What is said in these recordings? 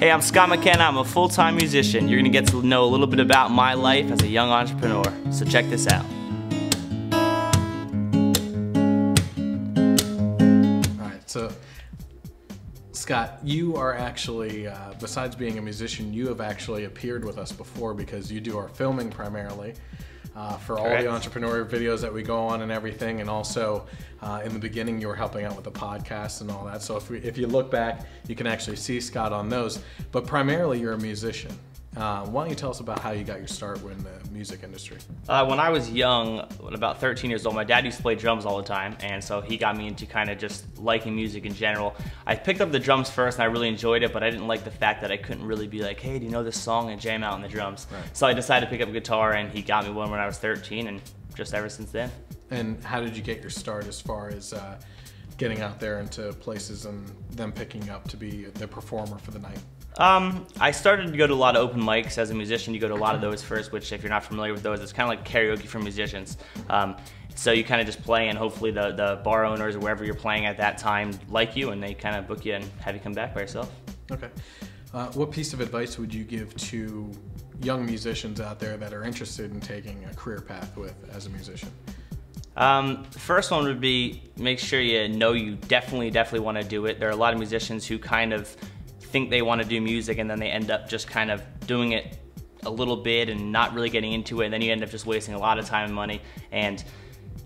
Hey, I'm Scott McKenna. I'm a full-time musician. You're gonna get to know a little bit about my life as a young entrepreneur. So check this out. All right, so Scott, you are actually, besides being a musician, you have actually appeared with us before because you do our filming primarily for all the entrepreneur videos that we go on and everything, and also in the beginning you were helping out with the podcast and all that. So if you look back, you can actually see Scott on those, but primarily you're a musician. Why don't you tell us about how you got your start in the music industry? When I was young, about 13 years old, my dad used to play drums all the time, and so he got me into kind of just liking music in general. I picked up the drums first and I really enjoyed it, but I didn't like the fact that I couldn't really be like, hey, do you know this song, and jam out on the drums. Right. So I decided to pick up a guitar, and he got me one when I was 13, and just ever since then. And how did you get your start as far as getting out there into places and them picking up to be the performer for the night? I started to go to a lot of open mics. As a musician, you go to a lot of those first, which if you're not familiar with those, it's kind of like karaoke for musicians. So you kind of just play, and hopefully the bar owners or wherever you're playing at that time like you, and they kind of book you and have you come back by yourself. Okay. What piece of advice would you give to young musicians out there that are interested in taking a career path as a musician? First one would be, make sure you know you definitely want to do it. There are a lot of musicians who kind of think they want to do music, and then they end up just kind of doing it a little bit and not really getting into it, and then you end up just wasting a lot of time and money. And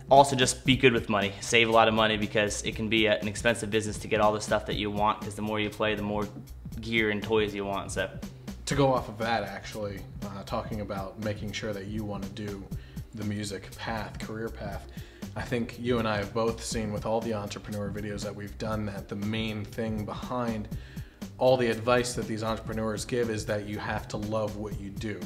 also just be good with money. Save a lot of money, because it can be an expensive business to get all the stuff that you want, because the more you play, the more gear and toys you want. So to go off of that, actually, talking about making sure that you want to do the music path, career path, I think you and I have both seen with all the entrepreneur videos that we've done that the main thing behind all the advice that these entrepreneurs give is that you have to love what you do.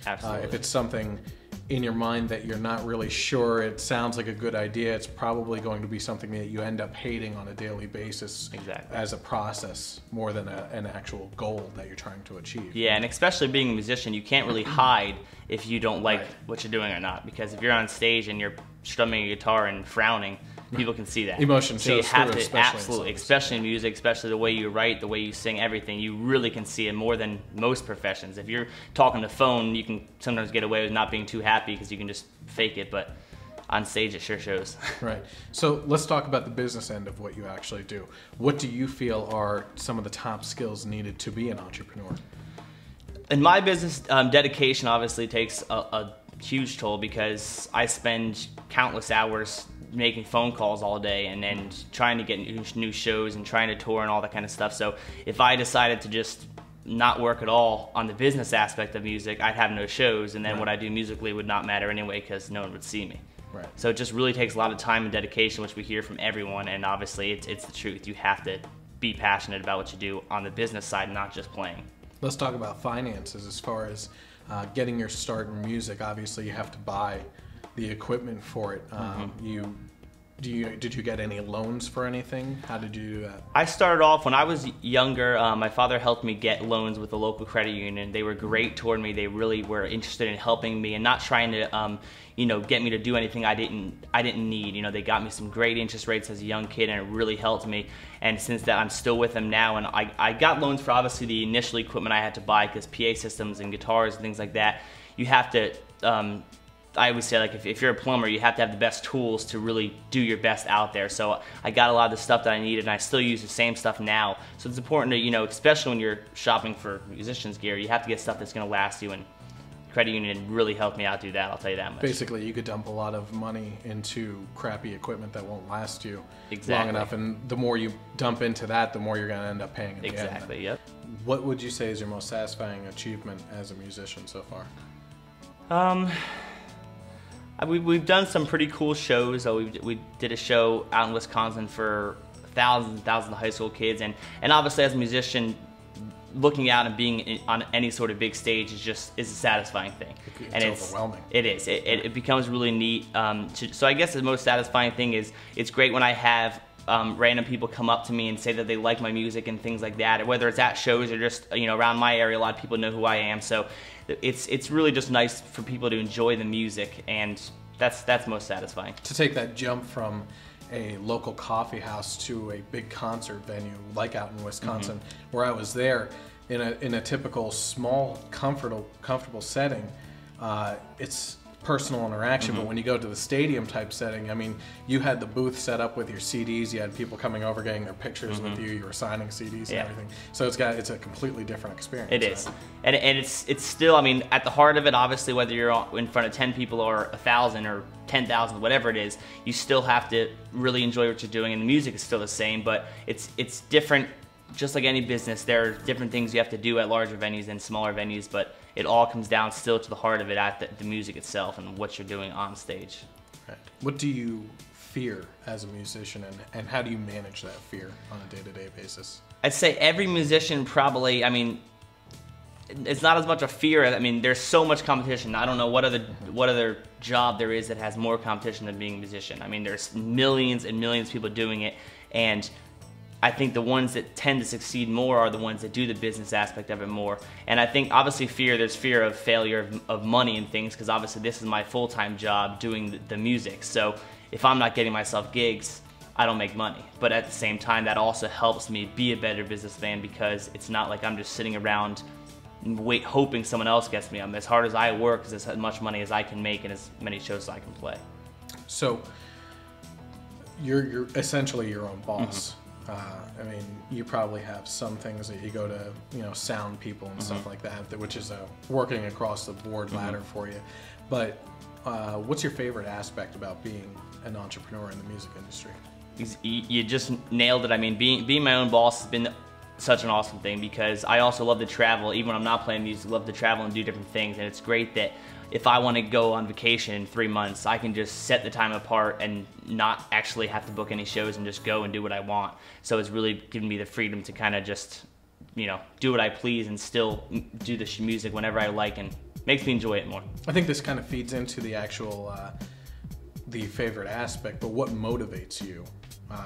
Absolutely. If it's something in your mind that you're not really sure, it sounds like a good idea, it's probably going to be something that you end up hating on a daily basis. Exactly. As a process more than an actual goal that you're trying to achieve. Yeah, and especially being a musician, you can't really hide if you don't like what you're doing or not, because if you're on stage and you're strumming a guitar and frowning, people can see that. Emotion so you shows have through, to, absolutely, especially in music, especially the way you write, the way you sing, everything, you really can see it more than most professions. If you're talking to phone, you can sometimes get away with not being too happy because you can just fake it, but on stage it sure shows. Right. So let's talk about the business end of what you actually do. What do you feel are some of the top skills needed to be an entrepreneur? In my business, dedication obviously takes a huge toll, because I spend countless hours making phone calls all day and trying to get new shows and trying to tour and all that kind of stuff. So if I decided to just not work at all on the business aspect of music, I'd have no shows, and then what I do musically would not matter anyway, because no one would see me. Right. So it just really takes a lot of time and dedication, which we hear from everyone, and obviously it's the truth. You have to be passionate about what you do on the business side, not just playing. Let's talk about finances as far as getting your start in music. Obviously you have to buy the equipment for it. Did you get any loans for anything? How did you do that? I started off when I was younger. My father helped me get loans with the local credit union. They were great toward me. They really were interested in helping me and not trying to get me to do anything I didn't need. They got me some great interest rates as a young kid, and it really helped me. And since that, I'm still with them now. And I got loans for obviously the initial equipment I had to buy, because PA systems and guitars and things like that, you have to I always say, like, if you're a plumber, you have to have the best tools to really do your best out there. So I got a lot of the stuff that I needed, and I still use the same stuff now. So it's important to, especially when you're shopping for musicians gear, you have to get stuff that's going to last you, and credit union really helped me out do that, I'll tell you that much. Basically, you could dump a lot of money into crappy equipment that won't last you long enough, and the more you dump into that, the more you're going to end up paying in the end. Exactly, yep. What would you say is your most satisfying achievement as a musician so far? We've done some pretty cool shows. We did a show out in Wisconsin for thousands and thousands of high school kids, and obviously as a musician, looking out and being on any sort of big stage is a satisfying thing. It's overwhelming. It is. It becomes really neat. So I guess the most satisfying thing is it's great when I have random people come up to me and say that they like my music and things like that, whether it's at shows or just around my area. A lot of people know who I am, so it's really just nice for people to enjoy the music, and that's most satisfying. To take that jump from a local coffee house to a big concert venue like out in Wisconsin, where I was there, in a typical small, comfortable setting, it's personal interaction. But when you go to the stadium type setting, I mean, you had the booth set up with your CDs, you had people coming over getting their pictures with you were signing CDs and everything. So it's a completely different experience. It is, and it's still, I mean, at the heart of it, obviously, whether you're in front of 10 people or 1,000 or 10,000, whatever it is, you still have to really enjoy what you're doing, and the music is still the same, but it's different. Just like any business, there are different things you have to do at larger venues and smaller venues, but it all comes down still to the heart of it at the music itself and what you're doing on stage. Right. What do you fear as a musician, and how do you manage that fear on a day-to-day basis? I'd say every musician probably, I mean, it's not as much a fear. I mean, there's so much competition. I don't know what other job there is that has more competition than being a musician. I mean, there's millions and millions of people doing it, and I think the ones that tend to succeed more are the ones that do the business aspect of it more. And I think obviously there's fear of failure of money and things, because obviously this is my full-time job doing the music. So if I'm not getting myself gigs, I don't make money. But at the same time, that also helps me be a better businessman, because it's not like I'm just sitting around hoping someone else gets me. As hard as I work, is as much money as I can make and as many shows as I can play. So you're essentially your own boss. I mean, you probably have some things that you go to, you know, sound people and stuff like that, which is working across the board ladder for you. But what's your favorite aspect about being an entrepreneur in the music industry? You just nailed it. I mean, being my own boss has been such an awesome thing, because I also love to travel. Even when I'm not playing music, I love to travel and do different things. And it's great that if I want to go on vacation in 3 months, I can just set the time apart and not actually have to book any shows and just go and do what I want. So it's really given me the freedom to kind of just, you know, do what I please and still do the music whenever I like, and makes me enjoy it more. I think this kind of feeds into the actual, the favorite aspect, but what motivates you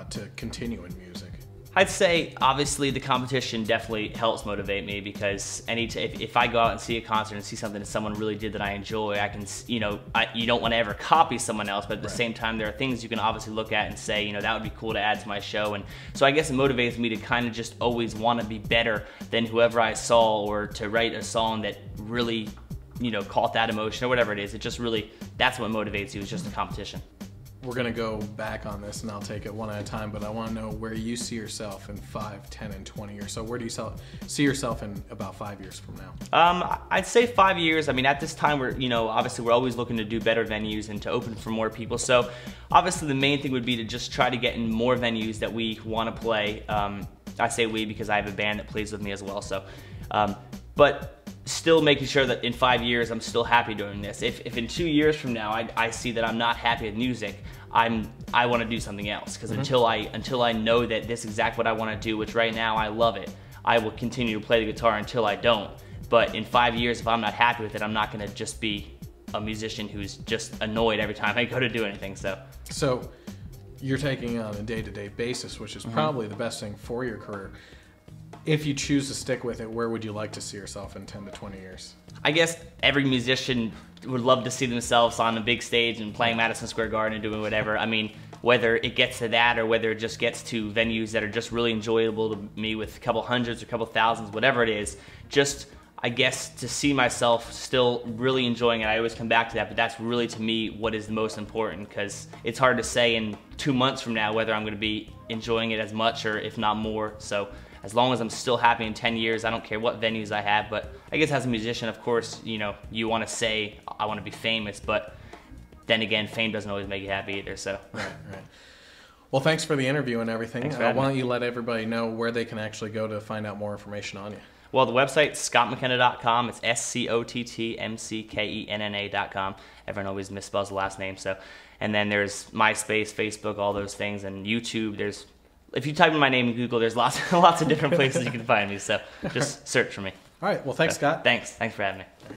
to continue in music? I'd say obviously the competition definitely helps motivate me, because if I go out and see a concert and see something that someone really did that I enjoy, I can, you know, you don't want to ever copy someone else, but at the same time there are things you can obviously look at and say, you know, that would be cool to add to my show. And so I guess it motivates me to kind of just always want to be better than whoever I saw, or to write a song that really, you know, caught that emotion or whatever it is. It just really, that's what motivates you, is just the competition. We're gonna go back on this, and I'll take it one at a time, but I want to know where you see yourself in 5, 10, and 20 years. So where do you see yourself in about 5 years from now? I'd say 5 years. I mean, at this time, we're, you know, obviously we're always looking to do better venues and to open for more people. So obviously the main thing would be to just try to get in more venues that we want to play. I say we because I have a band that plays with me as well. So, but still making sure that in 5 years I'm still happy doing this. If in 2 years from now I see that I'm not happy with music, I want to do something else, because until I know that this is exactly what I want to do, which right now I love it, I will continue to play the guitar until I don't. But in 5 years, if I'm not happy with it, I'm not going to just be a musician who's just annoyed every time I go to do anything. So you're taking it on a day-to-day basis, which is probably the best thing for your career. If you choose to stick with it, where would you like to see yourself in 10 to 20 years? I guess every musician would love to see themselves on a big stage and playing Madison Square Garden and doing whatever. I mean, whether it gets to that or whether it just gets to venues that are just really enjoyable to me with a couple hundreds or a couple thousands, whatever it is, just, I guess, to see myself still really enjoying it. I always come back to that, but that's really, to me, what is the most important, because it's hard to say in 2 months from now whether I'm going to be enjoying it as much or if not more. So as long as I'm still happy in 10 years, I don't care what venues I have. But I guess as a musician, of course, you know, you want to say, I want to be famous, but then again, fame doesn't always make you happy either, so. Right. Well, thanks for the interview and everything. Why don't you let everybody know where they can actually go to find out more information on you? Well, the website's scottmckenna.com. It's SCOTTMCKENNA.com. Everyone always misspells the last name, so. And then there's MySpace, Facebook, all those things, and YouTube. If you type in my name in Google, there's lots of different places you can find me, so just search for me. All right, well, thanks, Scott. Thanks for having me.